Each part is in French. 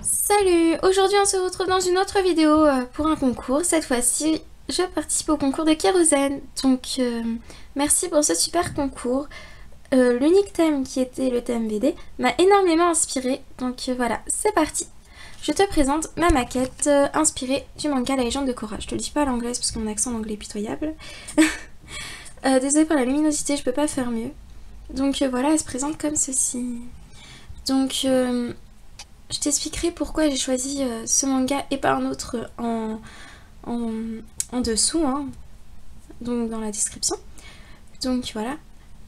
Salut! Aujourd'hui on se retrouve dans une autre vidéo pour un concours. Cette fois-ci je participe au concours de Kérosène. Donc merci pour ce super concours. L'unique thème qui était le thème BD m'a énormément inspiré. Donc voilà, c'est parti! Je te présente ma maquette inspirée du manga La Légende de Korra. Je te le dis pas à l'anglaise parce que mon accent en anglais est pitoyable. Désolée pour la luminosité, je peux pas faire mieux. Donc voilà, elle se présente comme ceci. Donc je t'expliquerai pourquoi j'ai choisi ce manga et pas un autre en dessous, hein, donc dans la description. Donc voilà.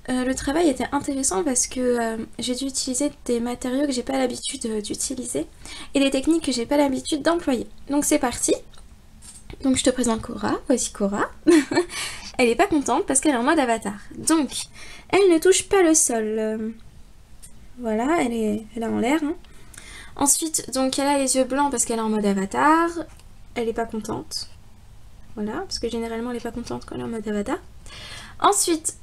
Le travail était intéressant parce que j'ai dû utiliser des matériaux que j'ai pas l'habitude d'utiliser et des techniques que j'ai pas l'habitude d'employer. Donc c'est parti. Donc je te présente Korra. Voici Korra. Elle est pas contente parce qu'elle est en mode avatar. Donc elle ne touche pas le sol. Voilà, elle est en l'air. Hein. Ensuite, donc elle a les yeux blancs parce qu'elle est en mode avatar. Elle est pas contente. Voilà, parce que généralement elle est pas contente quand elle est en mode avatar. Ensuite,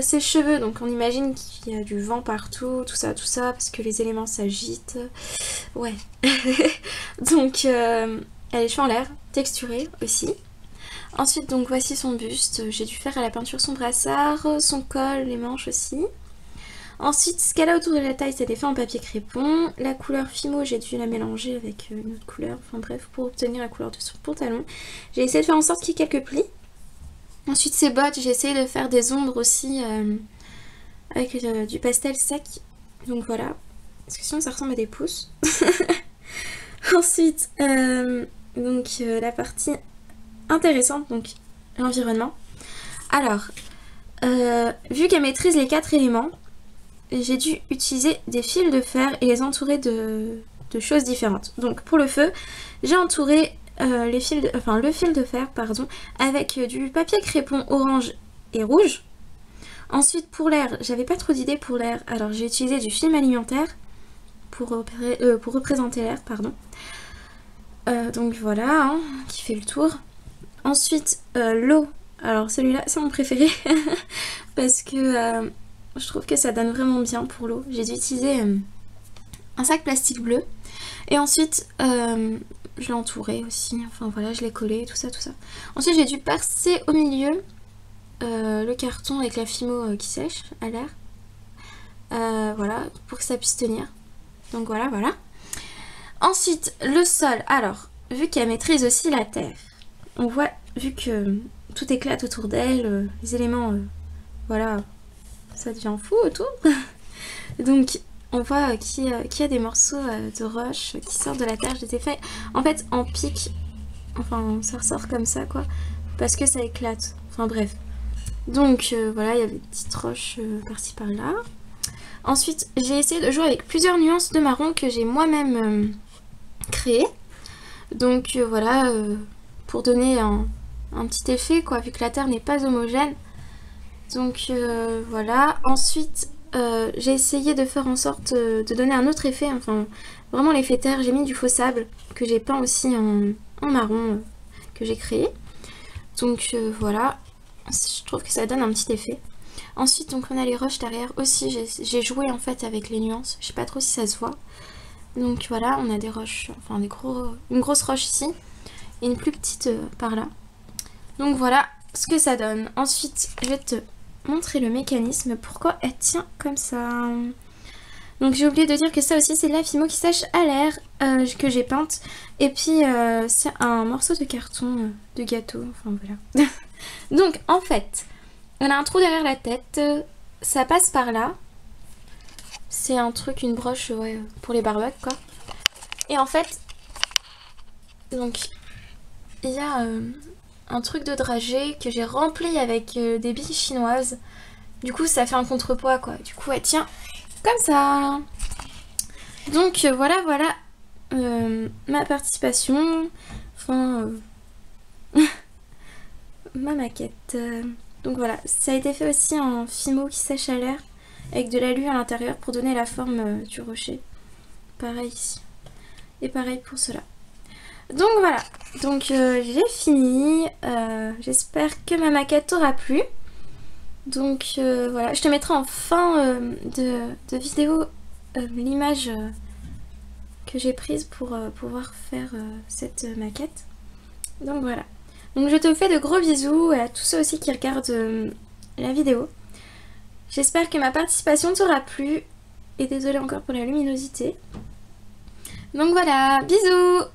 ses cheveux, donc on imagine qu'il y a du vent partout, tout ça, parce que les éléments s'agitent. Ouais. Donc, elle a les cheveux en l'air, texturés aussi. Ensuite, donc voici son buste. J'ai dû faire à la peinture son brassard, son col, les manches aussi. Ensuite, ce qu'elle a autour de la taille, c'était fait en papier crépon. La couleur Fimo, j'ai dû la mélanger avec une autre couleur. Enfin bref, pour obtenir la couleur de son pantalon. J'ai essayé de faire en sorte qu'il y ait quelques plis. Ensuite, ses bottes, j'ai essayé de faire des ombres aussi avec du pastel sec. Donc voilà. Parce que sinon, ça ressemble à des pouces. Ensuite, la partie intéressante, donc l'environnement. Alors, vu qu'elle maîtrise les 4 éléments, j'ai dû utiliser des fils de fer et les entourer de choses différentes. Donc pour le feu, j'ai entouré le fil de fer avec du papier crépon orange et rouge. Ensuite pour l'air, j'avais pas trop d'idées pour l'air, alors j'ai utilisé du film alimentaire pour représenter l'air, donc voilà, hein, qui fait le tour. Ensuite l'eau, alors celui-là c'est mon préféré parce que je trouve que ça donne vraiment bien pour l'eau. J'ai dû utiliser un sac plastique bleu. Et ensuite, je l'ai entouré aussi. Enfin voilà, je l'ai collé, tout ça. Ensuite, j'ai dû percer au milieu le carton avec la Fimo qui sèche à l'air. Voilà, pour que ça puisse tenir. Donc voilà. Ensuite, le sol. Alors, vu qu'elle maîtrise aussi la terre, on voit, vu que tout éclate autour d'elle, les éléments, voilà... ça devient fou autour. Donc on voit qu'il y a des morceaux de roche qui sortent de la terre. Je les ai fait en fait en pic. Enfin ça ressort comme ça quoi. Parce que ça éclate. Enfin bref. Donc voilà, il y a des petites roches par-ci par-là. Ensuite j'ai essayé de jouer avec plusieurs nuances de marron que j'ai moi-même créé. Donc voilà, pour donner un petit effet quoi, vu que la terre n'est pas homogène. Donc voilà, ensuite j'ai essayé de faire en sorte de donner un autre effet, enfin vraiment l'effet terre. J'ai mis du faux sable que j'ai peint aussi en marron que j'ai créé. Donc voilà, je trouve que ça donne un petit effet. Ensuite donc on a les roches derrière aussi, j'ai joué en fait avec les nuances, je sais pas trop si ça se voit. Donc voilà, on a des roches, enfin une grosse roche ici et une plus petite par là. Donc voilà ce que ça donne. Ensuite je vais te montrer le mécanisme, pourquoi elle tient comme ça. Donc j'ai oublié de dire que ça aussi c'est de la Fimo qui sèche à l'air que j'ai peinte. Et puis c'est un morceau de carton de gâteau, enfin voilà. Donc en fait, on a un trou derrière la tête, ça passe par là. C'est un truc, une broche ouais, pour les barbecues quoi. Et en fait, donc il y a... un truc de dragée que j'ai rempli avec des billes chinoises. Du coup ça fait un contrepoids quoi. Du coup elle tient comme ça. Donc voilà ma participation. Enfin ma maquette. Donc voilà, ça a été fait aussi en Fimo qui sèche à l'air avec de l'alu à l'intérieur pour donner la forme du rocher. Pareil ici. Et pareil pour cela. Donc voilà, donc j'ai fini, j'espère que ma maquette t'aura plu. Donc voilà, je te mettrai en fin de vidéo l'image que j'ai prise pour pouvoir faire cette maquette. Donc voilà. Donc je te fais de gros bisous à tous ceux aussi qui regardent la vidéo. J'espère que ma participation t'aura plu. Et désolée encore pour la luminosité. Donc voilà, bisous!